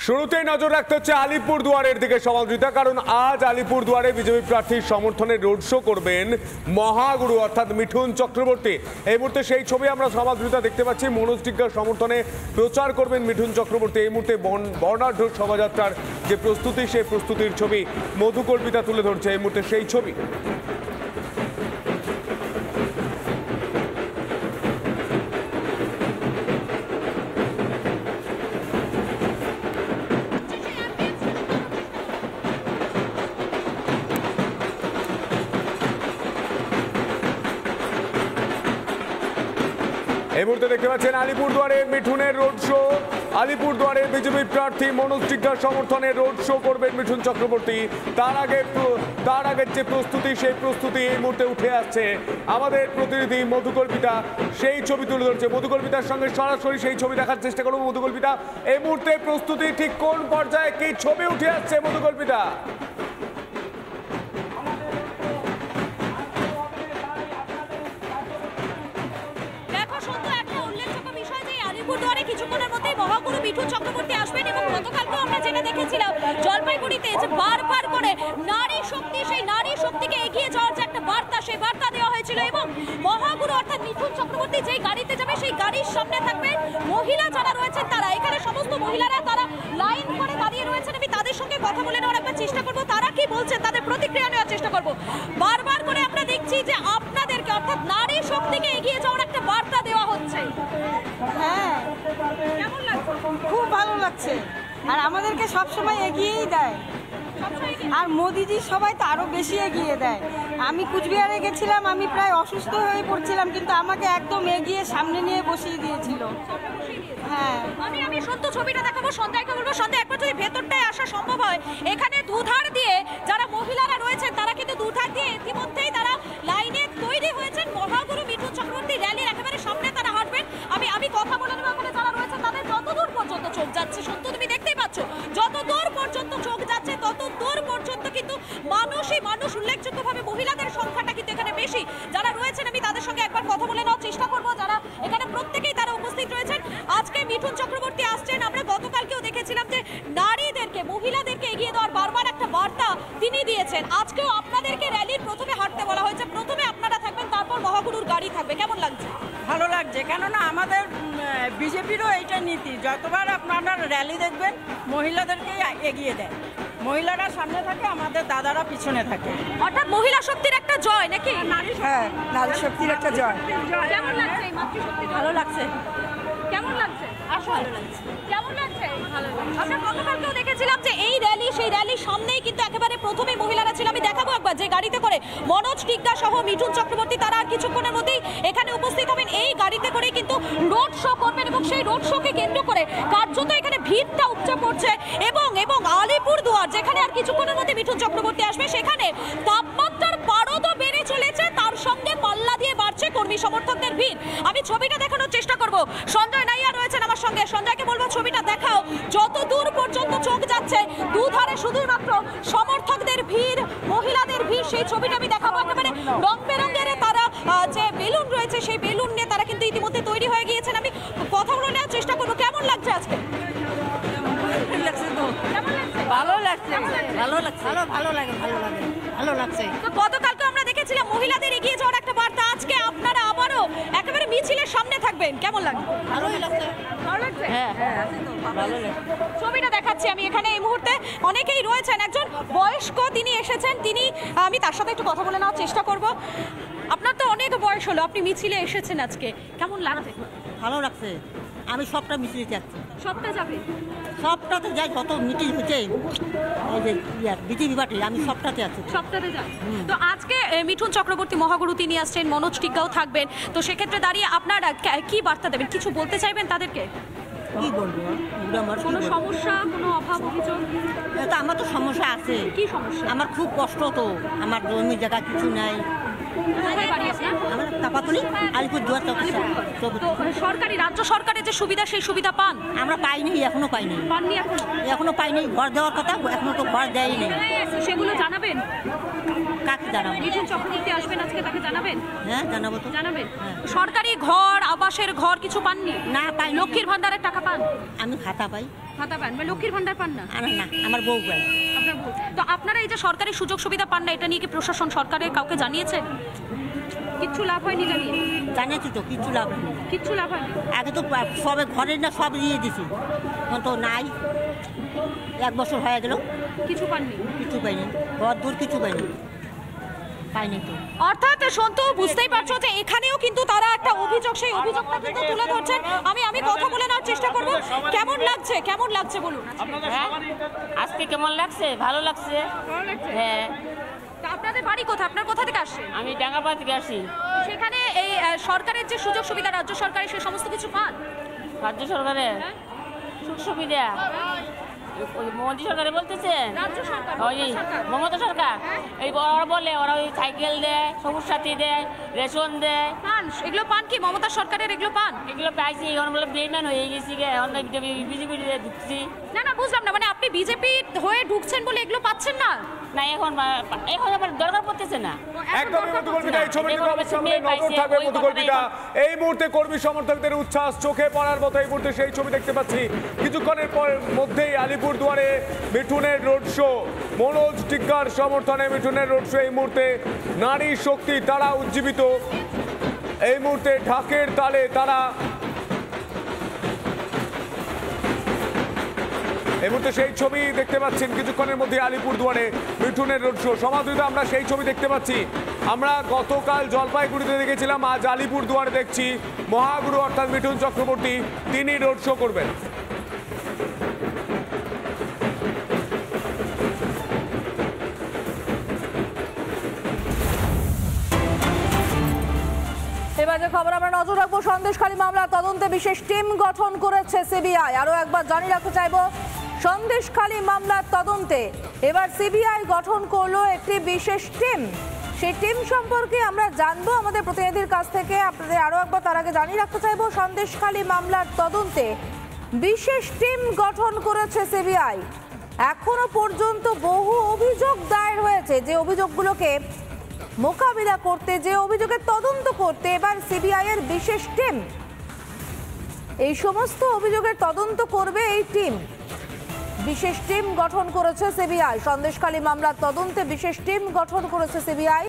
শুরুতেই নজর রাখতে হচ্ছে আলিপুরদুয়ারের দিকে সমাদৃতা, কারণ আজ আলিপুরদুয়ারে বিজেপি প্রার্থীর সমর্থনে রোড শো করবেন মহাগুরু অর্থাৎ মিঠুন চক্রবর্তী। এই মুহূর্তে সেই ছবি আমরা সমাদৃতা দেখতে পাচ্ছি। মনোজ টিগ্গার সমর্থনে প্রচার করবেন মিঠুন চক্রবর্তী। এই মুহূর্তে বর্ণাঢ্য শোভাযাত্রার যে প্রস্তুতি, সেই প্রস্তুতির ছবি মধুকল্পিতা তুলে ধরছে এই মুহূর্তে সেই ছবি। এই মুহূর্তে দেখতে পাচ্ছেন আলিপুরদুয়ারে মিঠুনের রোড শো। আলিপুরদুয়ারে বিজেপি প্রার্থী মনোজ টিগ্গার সমর্থনে রোড শো করবেন মিঠুন চক্রবর্তী। তার আগের যে প্রস্তুতি, সেই প্রস্তুতি এই মুহূর্তে উঠে আসছে। আমাদের প্রতিনিধি মধুকল্পিতা সেই ছবি তুলে ধরছে। মধুকল্পিতার সঙ্গে সরাসরি সেই ছবি দেখার চেষ্টা করবো। মধুকল্পিতা, এই মুহূর্তে প্রস্তুতি ঠিক কোন পর্যায়ে, কি ছবি উঠে আসছে মধুকল্পিতা? কিছুক্ষণের মধ্যেই মহাগুরু মিঠুন চক্রবর্তী আসবেন এবং গতকালকেও আমরা যেটা দেখেছিলাম জলপাইগুড়িতে যে বারবার করে নারী শক্তি, সেই নারী শক্তিকে এগিয়ে যাওয়ার যে একটা বার্তা, সেই বার্তা দেওয়া হয়েছিল। এবং মহাগুরু অর্থাৎ মিঠুন চক্রবর্তী যেই গাড়িতে যাবে, সেই গাড়ির সামনে থাকবে মহিলা যারা রয়েছেন তারা। এখানে সমস্ত মহিলারা তারা লাইন করে দাঁড়িয়ে রয়েছেন। আমি তাদের সঙ্গে কথা বলে নেওয়ার একটা চেষ্টা করবো, তারা কি বলছেন তাদের প্রতিক্রিয়া নেওয়ার চেষ্টা করবো। বারবার করে আমরা দেখছি যে আপনাদেরকে অর্থাৎ নারী শক্তিকে এগিয়ে যাওয়ার একটা বার্তা দেওয়া হচ্ছে। হ্যাঁ, খুব ভালো লাগছে। আর আমাদেরকে সবসময় এগিয়েই দেয়, আর মোদিজি সবাই তো আরো বেশি এগিয়ে দেয়। আমি কুচবিহারে গেছিলাম, আমি প্রায় অসুস্থ হয়ে পড়ছিলাম, কিন্তু আমাকে একদম এগিয়ে সামনে নিয়ে বসিয়ে দিয়েছিল। হ্যাঁ, আমি সত্য ছবিটা দেখাবো সন্ধ্যাকে, বলবো সন্ধ্যা একবার যদি ভেতরটায় আসা সম্ভব হয়। এখানে দুধার দিয়ে যারা মহিলারা রয়েছেন তারা কিন্তু দুধার দিয়ে ইতিমধ্যেই তারা লাইনে তৈরি হয়েছেন। মহাগুরু মিঠুন চক্রবর্তী র্যালির একেবারে সামনে তারা হাঁটবেন। আমি কথা বলে নেবো ওখানে যারা রয়েছে তাদের যতদূর পর্যন্ত চোখ যাচ্ছে। সত্য তুমি দেখতেই পাচ্ছ, যত দূর পর্যন্ত চোখ যাচ্ছে তত দূর পর্যন্ত কিন্তু মানুষ, উল্লেখযোগ্যভাবে মহিলাদের সংখ্যাটা কিন্তু এখানে বেশি যারা রয়েছেন। আমি তাদের সঙ্গে একবার কথা বলে নেওয়ার চেষ্টা করবো, যারা এখানে প্রত্যেকেই তারা উপস্থিত রয়েছেন। আজকে মিঠুন চক্রবর্তী আসছেন, আমরা গতকালকেও দেখেছিলাম যে নারীদেরকে, মহিলাদেরকে এগিয়ে দেওয়ার বারবার একটা বার্তা তিনি দিয়েছেন। আজকেও আপনাদেরকে র্যালির প্রথমে হাঁটতে বলা হয়েছে, প্রথমে আপনারা থাকবেন, তারপর মহাগুরুর গাড়ি থাকবে। কেমন লাগছে? ভালো লাগছে, কেননা আমাদের বিজেপিরও এইটা নীতি, যতবার আপনারা র্যালি দেখবেন মহিলাদেরকে এগিয়ে দেয়। মহিলারা সামনে থাকে, আমাদের দাদারা পিছনে থাকে। অর্থাৎ মহিলা শক্তির একটা জয় নাকি? হ্যাঁ, নারী শক্তির একটা জয়। কেমন লাগছে এই মাতৃশক্তি? ভালো লাগছে। কেমন লাগছে? ভালো লাগছে। কেমন লাগছে? ভালো লাগছে। আমরা গতকালকেও দেখেছিলাম যে এই র্যালি, সেই র্যালির সামনেই কিন্তু একেবারে প্রথমেই মহিলারা ছিল। আমি দেখাবো একবার যে গাড়িতে করে মনোজ টিগ্গা সহ মিঠুন চক্রবর্তী তারা কিছুক্ষণের মধ্যেই এখানে উপস্থিত হবেন। এই গাড়িতে করে কিন্তু রোড শো করবেন এবং সেই রোড শোকে কেন্দ্র করে কার্যত এখানে ভিড়টা উপচে পড়ছে। এবং আলিপুরদুয়ার যেখানে আর কিছুক্ষণের মধ্যে মিঠুন চক্রবর্তী আসবে, সেখানে তাপমাত্রার পারদও বেড়ে চলেছে, তার সঙ্গে পাল্লা দিয়ে বাড়ছে কর্মী সমর্থকদের ভিড়। আমি ছবিটা দেখানোর চেষ্টা করব। সঞ্জয় নাইয়া রয়েছেন আমার সঙ্গে, সঞ্জয়কে বলবো ছবিটা দেখাও। যত দূর পর্যন্ত চোখ যাচ্ছে দুধারে শুধুমাত্র সমর্থকদের ভিড়, মহিলাদের ভিড়, সেই ছবিটা আমি দেখাবো। একেবারে রং বেরঙের তারা যে বেলুন রয়েছে, সেই বেলুন নিয়ে তারা কিন্তু ইতিমধ্যে তৈরি হয়ে গিয়েছেন। আমি কথা বলে নেওয়ার চেষ্টা করবো। কেমন লাগছে আজকে? ভালো লাগছে, ভালো লাগছে, ভালো লাগছে। গতকালকে আমরা দেখেছিলাম মহিলাদের এগিয়ে যাওয়ার একটা বার্তা, আজকে আপনারা আবারও একেবারে মিছিলের সামনে থাকবেন। কেমন লাগছে? ভালোই লাগছে। ভালো লাগছে? হ্যাঁ, ভালো লাগছে। ছবিটা দেখাচ্ছি আমি। এখানে এই মুহূর্তে অনেকেই রয়েছেন। একজন বয়স্ক তিনি এসেছেন, আমি তার সাথে একটু কথা বলে নেওয়ার চেষ্টা করব। আপনার তো অনেক বয়স হলো, আপনি মিছিলে এসেছেন আজকে, কেমন লাগছে? ভালো লাগছে। আমি সবটা মিছিলে যাচ্ছি। সবটা যাবে? সবটাতে যাই, যত মিটিং হচ্ছে এই যে বিজেপি পার্টি, আমি সবটাতে আছি। সবটাতে যান। তো আজকে মিঠুন চক্রবর্তী মহাগুরু তিনি আসছেন, মনোজ টিগ্গাও থাকবেন। তো সেক্ষেত্রে দাঁড়িয়ে আপনারা কি বার্তা দেবেন? কিছু বলতে চাইবেন তাদেরকে? কি বলবো, কোনো সমস্যা, কোনো অভাব অভিযোগ? আমার তো সমস্যা আছে। কি সমস্যা? আমার খুব কষ্ট, তো আমার জমি জায়গা কিছু নাই। সরকারি, রাজ্য সরকারের যে সুবিধা, সেই সুবিধা পান? আমরা পাইনি, এখনো পাইনি। পাননি? এখনো পাইনি। ঘর দেওয়ার কথা, এখনো তো ঘর দেয়নি। সেগুলো জানাবেন কাকে জানাবো? মিঠুন চক্রবর্তী আসবেন আজকে, তাকে জানাবেন? হ্যাঁ জানাবো তো। জানাবেন। সরকারি ঘর, আবাসের ঘর কিছু পাননি? না পাই। লক্ষ্মীর ভান্ডারের টাকা পান? আমি ভাতা পাই। ভাতা পান, লক্ষ্মীর ভান্ডার পান না? না আমার বউ পাই। আপনার বউ। তো আপনারা এই যে সরকারি সুযোগ সুবিধা পান না, এটা নিয়ে কি প্রশাসন সরকারের কাউকে জানিয়েছে? কিচ্ছু লাভ হয়নি জানিয়ে? জানিয়েছি তো, কিচ্ছু লাভ নেই। কিচ্ছু লাভ হয়নি? আগে তো সবে ঘরের না সব দিয়ে দিছি, এখন তো নাই। 1 বছর হয়ে গেল, কিছু পাননি? কিছু পাইনি, ঘর দূর কিছু পাইনি, পাইনি তো। অর্থাৎ সন্তু, বুঝতেই পারছো যে এখানেও কিন্তু তারা একটা অভিযোগ, সেই অভিযোগটা কিন্তু তুলে ধরছেন। আমি কথা বলে নেওয়ার চেষ্টা করব। কেমন লাগছে বলুন। আজকে কেমন লাগছে? ভালো লাগছে। হ্যাঁ। তা আপনাদের বাড়ি কোথায়? আপনার কোথা থেকে আসছে? আমি ডাঙ্গাপাড়া থেকে আসি। সেখানে এই সরকারের যে সুযোগ সুবিধা, রাজ্য সরকারের সে সমস্ত কিছু পান? রাজ্য সরকারের সুখ সুবিধা মোদী সরকারে বলতেছেন? রাজ্য সরকার, ওই মমতা সরকার এই ওরা বলে, ওরা ওই সাইকেল দেয়, সবুজ সাথী দেয়, রেশন দেয়। পান? এগুলো পান কি মমতা সরকারের? এগুলো পান? এগুলো পাইছি, এখন বলে বেইমান হয়ে গেছি গে, এখন বিজেপি ঢুকছি। না বুঝলাম না, মানে আপনি বিজেপি হয়ে ঢুকছেন বলে এগুলো পাচ্ছেন না? না এখন আবার দরকার পড়তেছে না। একদমই মধুকল্পিতা, এই ছবির দিকে অবশ্যই আমাদের নজর থাকবে মধুকল্পিতা। এই মুহূর্তে কর্মী সমর্থকদের উচ্ছ্বাস চোখে পড়ার মতো এই মুহূর্তে সেই ছবি দেখতে পাচ্ছি। কিছুক্ষণের মধ্যেই আলিপুরদুয়ারে মিঠুনের রোড শো, মনোজ টিগ্গার সমর্থনে মিঠুনের রোড শো। এই মুহূর্তে নারী শক্তি তারা উজ্জীবিত, এই মুহূর্তে ঢাকের তালে তারা এই মুহূর্তে সেই ছবি দেখতে পাচ্ছেন। কিছুক্ষণের মধ্যে আলিপুরদুয়ারে মিঠুনের রোড শো। সমাদৃত আমরা সেই ছবি দেখতে পাচ্ছি। আমরা গতকাল জলপাইগুড়িতে দেখেছিলাম, আজ আলিপুরদুয়ারে দেখছি মহাগুরু অর্থাৎ মিঠুন চক্রবর্তী, তিনি রোড শো করবেন। এবার যে খবর আমরা নজর রাখবো, সন্দেশখালী মামলা তদন্তে বিশেষ টিম গঠন করেছে সিবিআই। আরো একবার জানিয়ে রাখতে চাইবো, সন্দেশখালী মামলার তদন্তে এবার সিবিআই গঠন করলো একটি বিশেষ টিম। সেই টিম সম্পর্কে আমরা জানবো আমাদের প্রতিনিধির কাছ থেকে। আপনাদের আরো একবার তার আগে জানিয়ে রাখতে চাইবো, সন্দেশখালী মামলার তদন্তে বিশেষ টিম গঠন করেছে সিবিআই। এখনো পর্যন্ত বহু অভিযোগ দায়ের হয়েছে, যে অভিযোগগুলোকে মোকাবিলা করতে, যে অভিযোগের তদন্ত করতে এবার সিবিআই এর বিশেষ টিম। এই সমস্ত অভিযোগের তদন্ত করবে এই টিম। বিশেষ টিম গঠন করেছে সিবিআই। সন্দেশখালী মামলার তদন্তে বিশেষ টিম গঠন করেছে সিবিআই।